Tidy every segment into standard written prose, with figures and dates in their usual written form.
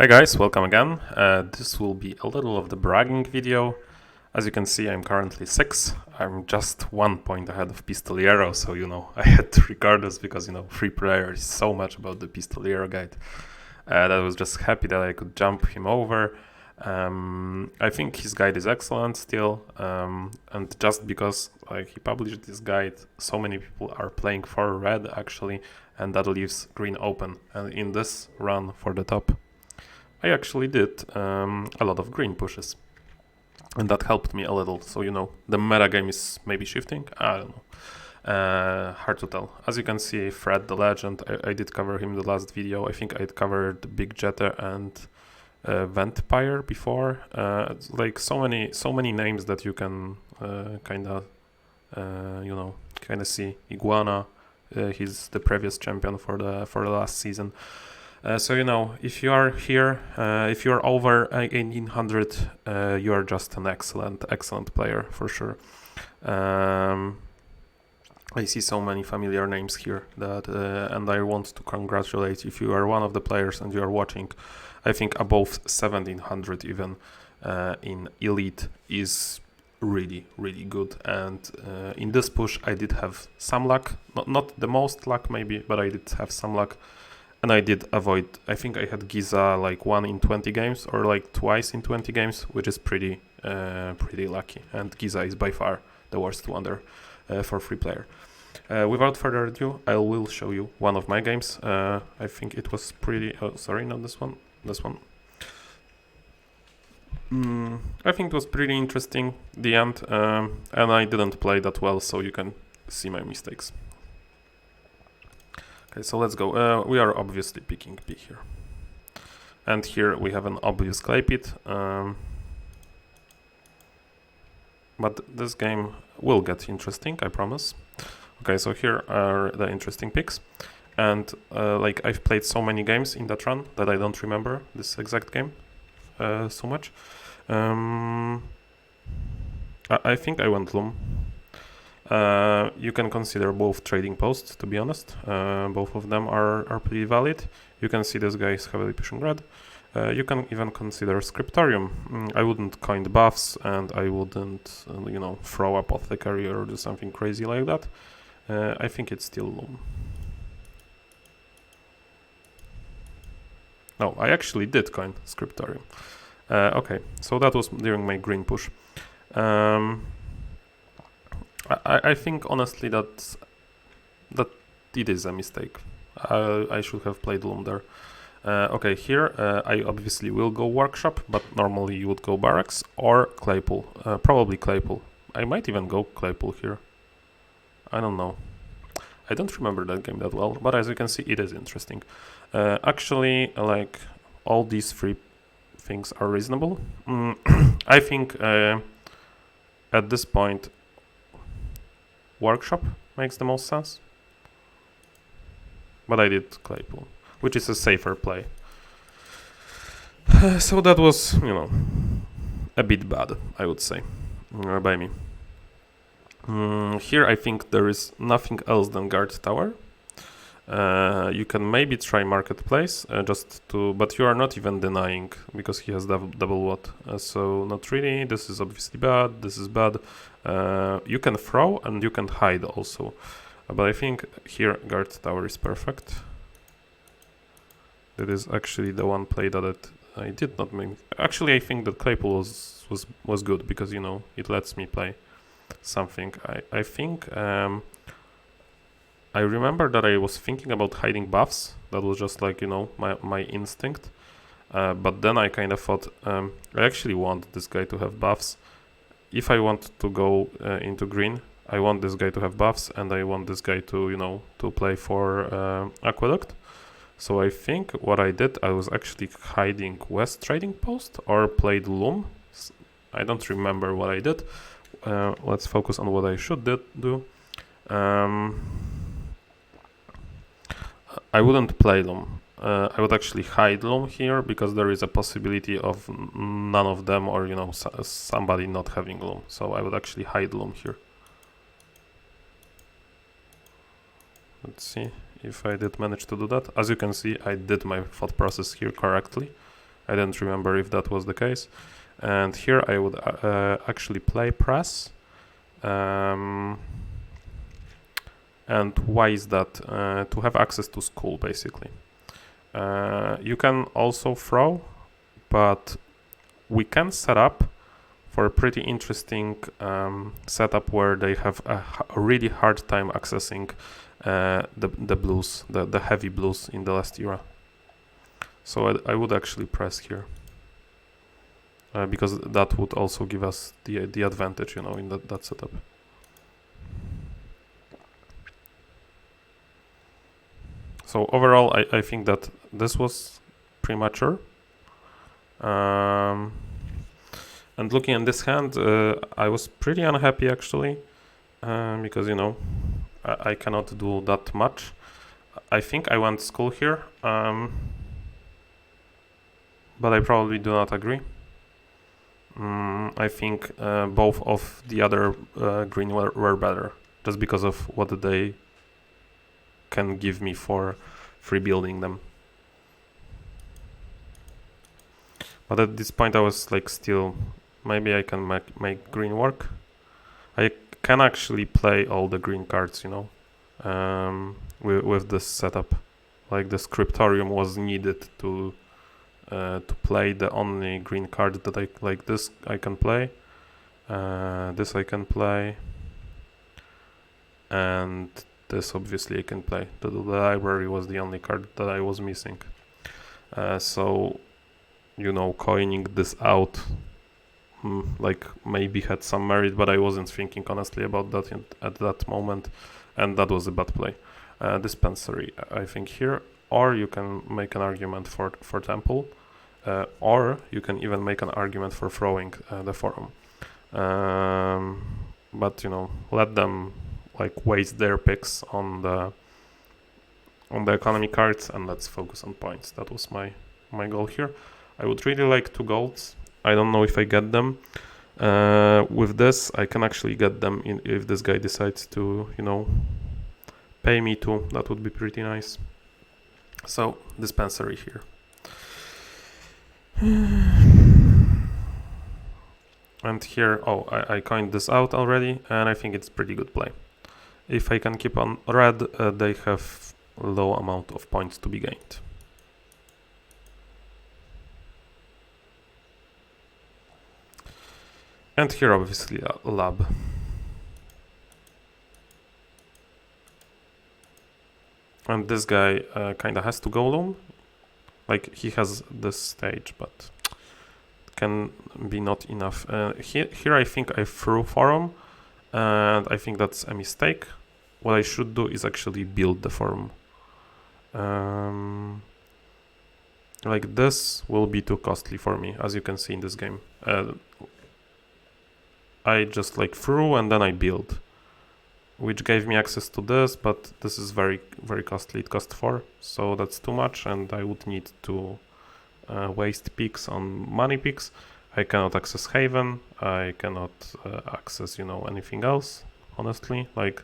Hi guys, welcome again. This will be a little of the bragging video. As you can see, I'm currently 6. I'm just 1 point ahead of Pistoliero, so I had to record this because free player is so much about the Pistoliero guide. That I was just happy that I could jump him over. I think his guide is excellent still, and just because he published this guide, so many people are playing for red actually, and that leaves green open. And in this run for the top, I actually did a lot of green pushes, and that helped me a little. So the meta game is maybe shifting. I don't know. Hard to tell. As you can see, Fred the Legend, I did cover him in the last video. I think I'd covered Big Jetta and Ventpire before. Like so many names that you can kind of see. Iguana, he's the previous champion for the last season. So if you are here, if you are over 1800, you are just an excellent player for sure. I see so many familiar names here that, and I want to congratulate if you are one of the players and you are watching. I think above 1700 even in Elite is really good, and in this push I did have some luck, not the most luck maybe, but I did have some luck. And I did avoid, I think I had Giza like 1 in 20 games or like twice in 20 games, which is pretty lucky. And Giza is by far the worst wonder for free player. Without further ado, I will show you one of my games. I think it was pretty, oh sorry, not this one, this one. I think it was pretty interesting, the end, and I didn't play that well, so you can see my mistakes. Okay, so let's go. We are obviously picking B here. And here we have an obvious clay pit. But this game will get interesting, I promise. Okay, so here are the interesting picks. And I've played so many games in that run that I don't remember this exact game so much. I think I went Loom. You can consider both trading posts, to be honest. Both of them are pretty valid. You can see this guy is heavily pushing red. You can even consider Scriptorium. I wouldn't coin the buffs, and I wouldn't, throw Apothecary or do something crazy like that. I think it's still Loom. No, I actually did coin Scriptorium. Okay, so that was during my green push. I think honestly that it is a mistake. I should have played Loom there. Okay, here I obviously will go Workshop, but normally you would go Barracks or Claypool. Probably Claypool. I might even go Claypool here. I don't know. I don't remember that game that well, but as you can see, it is interesting. Actually, all these three things are reasonable. I think at this point, Workshop makes the most sense, but I did Claypool, which is a safer play. So that was, a bit bad, I would say, by me. Here I think there is nothing else than Guard Tower. You can maybe try Marketplace, but you are not even denying because he has double what. So not really. This is obviously bad. This is bad. You can throw and you can hide also, but I think here Guard Tower is perfect. That is actually the one play that I did not make. Actually, I think that Claypool was good because it lets me play something. I think. I remember that I was thinking about hiding buffs. That was just my instinct. But then I kind of thought, I actually want this guy to have buffs. If I want to go into green, I want this guy to have buffs, and I want this guy to, to play for Aqueduct. So I think what I did, I was actually hiding West Trading Post or played Loom. I don't remember what I did. Let's focus on what I should do. I wouldn't play Loom. I would actually hide Loom here because there is a possibility of none of them or somebody not having Loom. So I would actually hide Loom here. Let's see if I did manage to do that. As you can see, I did my thought process here correctly. I didn't remember if that was the case. And here I would actually play press. And why is that? To have access to school, basically. You can also throw, but we can set up for a pretty interesting setup where they have a really hard time accessing the blues, the heavy blues in the last era. So I would actually press here. Because that would also give us the advantage, you know, in that setup. So overall, I think that this was premature. And looking at this hand, I was pretty unhappy actually, because, you know, I cannot do that much. I think I went school here, but I probably do not agree. I think both of the other green were better, just because of what they can give me for free building them. But at this point I was like, still, maybe I can make green work. I can actually play all the green cards, you know, with this setup. Like the Scriptorium was needed to play the only green card that I like. This I can play, this I can play, and this obviously I can play. The library was the only card that I was missing. So, you know, coining this out like maybe had some merit, but I wasn't thinking honestly about that at that moment, and that was a bad play. Dispensary, I think here, or you can make an argument for Temple, or you can even make an argument for throwing the Forum. But, you know, let them like waste their picks on the economy cards, and let's focus on points. That was my goal here. I would really like 2 golds. I don't know if I get them. With this, I can actually get them if this guy decides to, you know, pay me 2. That would be pretty nice. So, dispensary here. And here, oh, I coined this out already, and I think it's pretty good play. If I can keep on red, they have low amount of points to be gained. And here obviously a lab. And this guy kinda has to go loom. Like, he has this stage, but can be not enough. Here I think I threw Forum, and I think that's a mistake. What I should do is actually build the Forum. Like, this will be too costly for me, as you can see in this game. I just like threw and then I build, which gave me access to this, but this is very, very costly. It cost 4, so that's too much, and I would need to waste picks on money picks. I cannot access Haven, I cannot access, you know, anything else, honestly. Like,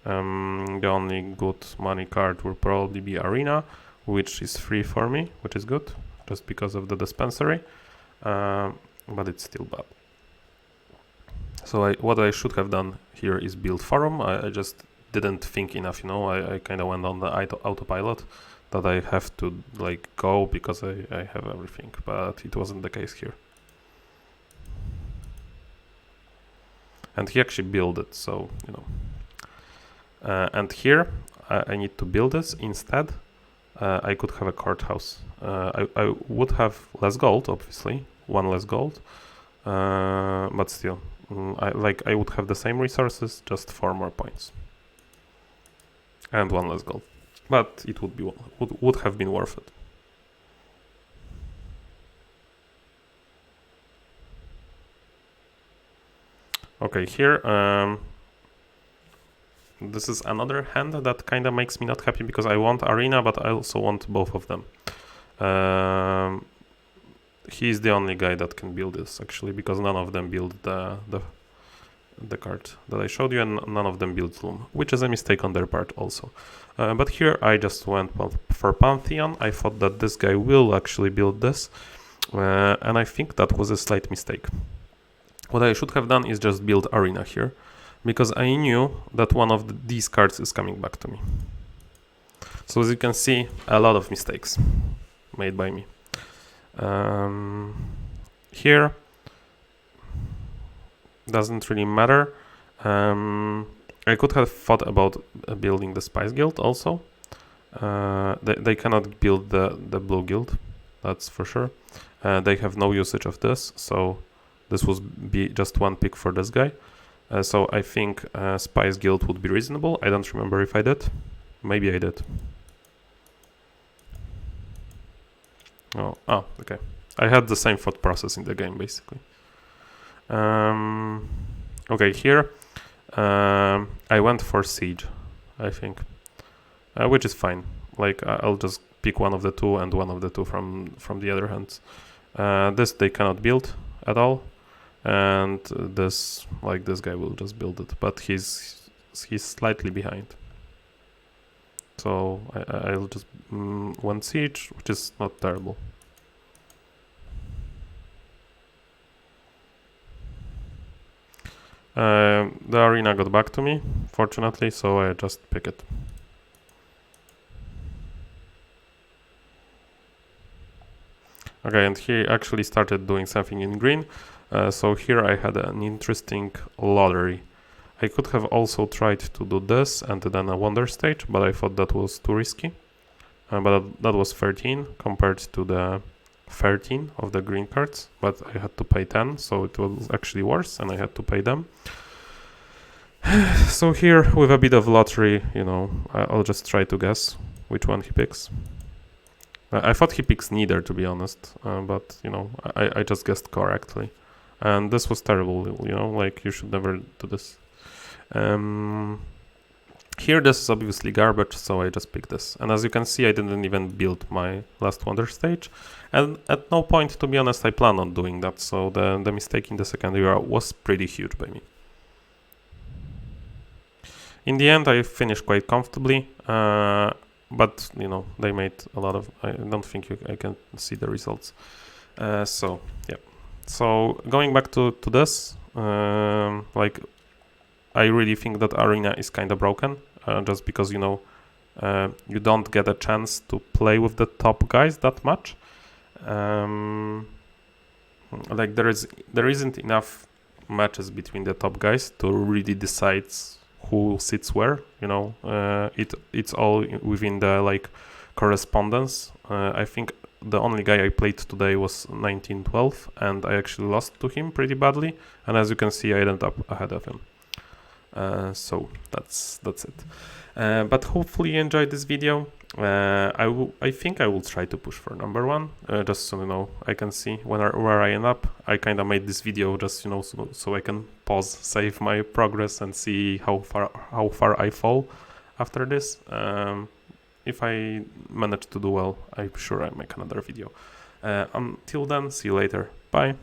the only good money card will probably be Arena, which is free for me, which is good, just because of the dispensary, but it's still bad. So what I should have done here is build Forum. I just didn't think enough, you know. I kind of went on the autopilot that I have to like go because I have everything, but it wasn't the case here. And he actually built it, so, you know. And here I need to build this instead. I could have a courthouse. I would have less gold, obviously, 1 less gold, but still. I would have the same resources, just 4 more points. And 1 less gold. But it would have been worth it. Okay, here, this is another hand that kind of makes me not happy because I want Arena, but I also want both of them. He's the only guy that can build this, actually, because none of them build the card that I showed you, and none of them build Loom, which is a mistake on their part also. But here I just went for Pantheon. I thought that this guy will actually build this, and I think that was a slight mistake. What I should have done is just build Arena here, because I knew that one of these cards is coming back to me. So as you can see, a lot of mistakes made by me. Here, doesn't really matter. I could have thought about building the Spice Guild also. They cannot build the Blue Guild, that's for sure. They have no usage of this, so this would be just one pick for this guy. So I think Spice Guild would be reasonable. I don't remember if I did. Maybe I did. Oh, okay. I had the same thought process in the game, basically. Okay, here I went for Siege, I think, which is fine. Like I'll just pick one of the two and one of the two from the other hands. This they cannot build at all, and this guy will just build it, but he's slightly behind. So I'll just one Siege, which is not terrible. The Arena got back to me, fortunately, so I just pick it. Okay, and he actually started doing something in green. So here I had an interesting lottery. I could have also tried to do this and then a wonder stage, but I thought that was too risky. But that was 13 compared to the 13 of the green cards, but I had to pay 10, so it was actually worse, and I had to pay them. So here, with a bit of lottery, you know, I'll just try to guess which one he picks. I thought he picks neither, to be honest, but, you know, I just guessed correctly. And this was terrible, you know, like, you should never do this. Here, this is obviously garbage, so I just picked this. And as you can see, I didn't even build my last wonder stage. And at no point, to be honest, I plan on doing that, so the mistake in the second era was pretty huge by me. In the end, I finished quite comfortably, but, you know, they made a lot of... I don't think I can see the results. So, yeah. So, going back to this, like, I really think that Arena is kind of broken, just because, you know, you don't get a chance to play with the top guys that much. Like, there isn't enough matches between the top guys to really decide who sits where, you know. It's all within the, like, correspondence. I think the only guy I played today was 1912, and I actually lost to him pretty badly, and as you can see, I ended up ahead of him. So that's it. But hopefully you enjoyed this video. I think I will try to push for number 1, just so, you know, I can see where I end up. I kind of made this video just, you know, so I can pause, save my progress, and see how far I fall after this. If I manage to do well, I'm sure I'll make another video. Until then, see you later. Bye.